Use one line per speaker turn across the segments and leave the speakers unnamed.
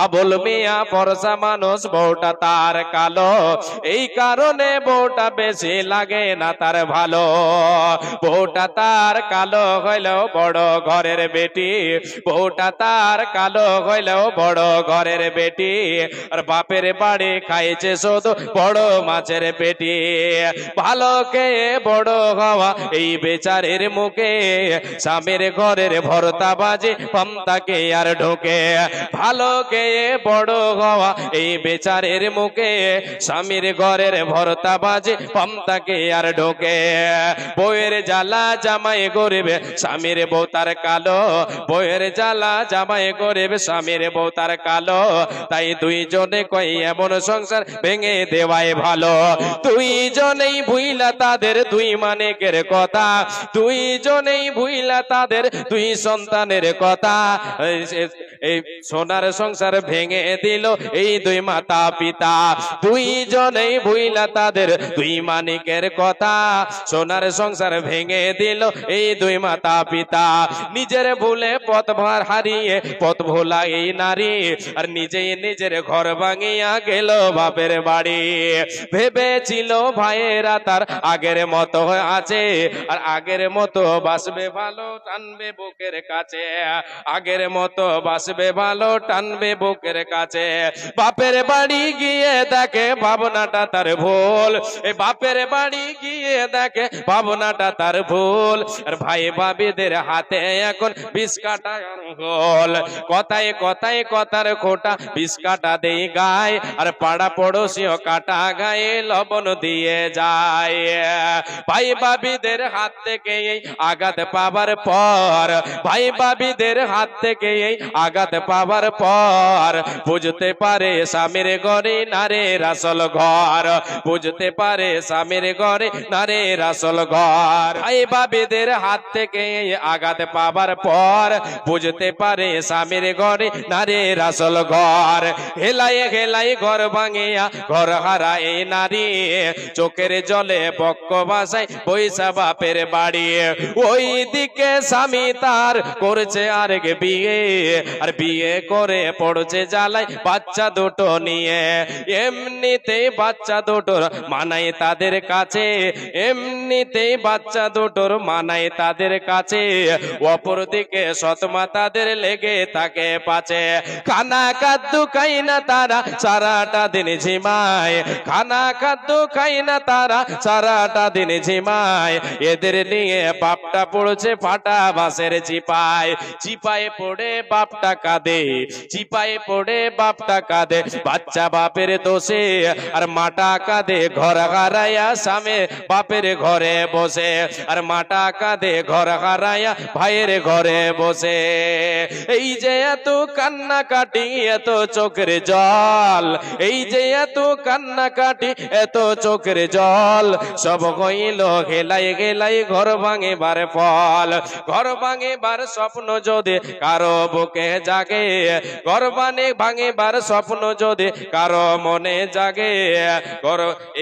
আবুল মিয়া ফর্সা মানুষ, বউটা তার কালো, এই কারণে বউটা বেশি লাগে না তার ভালো। বউটা তার কালো হইলেও বড় ঘরের বেটি, বউটা তার কালো হইলেও বড় ঘরের বেটি, আর বাপের বাড়ি খাইছে শুধু বড় মাছের পেটি। ভালো খেয়ে বড় হওয়া এই বেচারের মুখে, স্বামীর ঘরের ভর্তা বাজে পান্তাকে আর ঢোকে। ভালো খেয়ে বড় হওয়া এই বেচারের মুখে, স্বামীর ঘরের ভর্তা বাজে পান্তাকে আর ঢোকে। বউয়ের জ্বালা জামাই গরিব, স্বামীর বউ তার কালো, বউয়ের জ্বালা জামাই গরিব, স্বামীর বউ তার কালো, তাই দুইজনে কই এমন সংসার ভেঙে দেওয়াই ভালো। দুইজনেই ভুইলা তাদের দুই মানিকের কথা, দুইজনেই ভুইলা তাদের দুই সন্তানের কথা, এই সোনার সংসার ভেঙে দিল এই দুই মাতা পিতা। দুইজনেই ভুইলা তাদের দুই মানিকের কথা, সোনার সংসার ভেঙে দিল এই দুই মাতা পিতা। নিজের ভুলে পথ হারিয়ে পথ ভোলা এই নারী, আর নিজেই নিজের ঘর ভাঙিয়া গেল বাপের বাড়ি। ভেবেছিল ভাইয়েরা তার আগের মতো আছে, আর আগের মতো বাসবে ভালো, টানবে বুকের কাছে, আগের মতো বাসবে ভালো, টানবে বুকের কাছে। বাপের বাড়ি গিয়ে দেখে ভাবনাটা তার ভুল, এই বাপের বাড়ি গিয়ে দেখে ভাবনাটা তার ভুল। আর ভাই ভাবিদের হাতে এখন বিষ কাটা গোল, কথায় কথায় কথার খোটা বিষ কাটা দেই গায়, আর পাড়া পড়োশিও কাটা গায়ে লবণ দিয়ে যায়। ভাই ভাবিদের হাত থেকে এই আঘাত পাবার পর, ভাই ভাবিদের হাত থেকে এই আঘাত পাবার পর, বুঝতে পারে স্বামীর ঘরে নারীর আসল ঘর, বুঝতে পারে স্বামীর ঘরে নারীর আসল ঘর। ভাই ভাবিদের হাত থেকে এই আঘাত পাবার পর, বুঝতে পারে স্বামীর ঘরে নারীর আসল ঘর। হেলায় হেলায় ঘর ভাঙিয়া ঘর হারা এই নারী, চোখের জলে বক্ষ ভাষায় পয়সা বাপের বাড়ি। ওই দিকে স্বামী তার করছে আরেক বিয়ে, আর বিয়ে করে পড়ছে জ্বালায় বাচ্চা দুটো নিয়ে। এমনিতেই বাচ্চা দুটোর মানায় তাদের কাছে, এমনিতেই বাচ্চা দুটোর মানায় তাদের কাছে। অপর দিকে সৎমা তাদের লেগে থাকে পাছে। খানা খাদ্য খাই না তারা সারাটা দিন ঝিমায়, খানা খাদ্য খাই না তারা সারাটা দিন ঝিমায়। এদের নিয়ে বাপটা পড়ছে ফাটা বাঁশের চিপায়, চিপায় পড়ে বাপটা কাঁদে, চিপায় পড়ে বাপটা কাঁদে বাচ্চা বাপের দোষে। আর মাটা কাঁদে ঘর হারাইয়া স্বামী বাপের ঘরে বসে, আর মাটা কাঁদে ঘর হারাইয়া ভাইয়ের ঘরে বসে। এই যে এত কান্না কাটি এত চোখের জল, এই যে এত কান্না কাটি এত চোখের জল, সব হইল গেলাই গেলাই ঘর ভাঙিবার ফল। ঘর ভাঙিবার স্বপ্ন যদি কারো বুকে জাগে, ঘর ভাঙিবার স্বপ্ন যদি কারো মনে জাগে,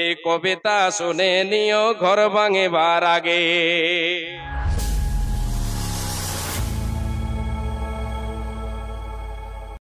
এই কবিতা শুনে নিও ঘর ভাঙিবার আগে।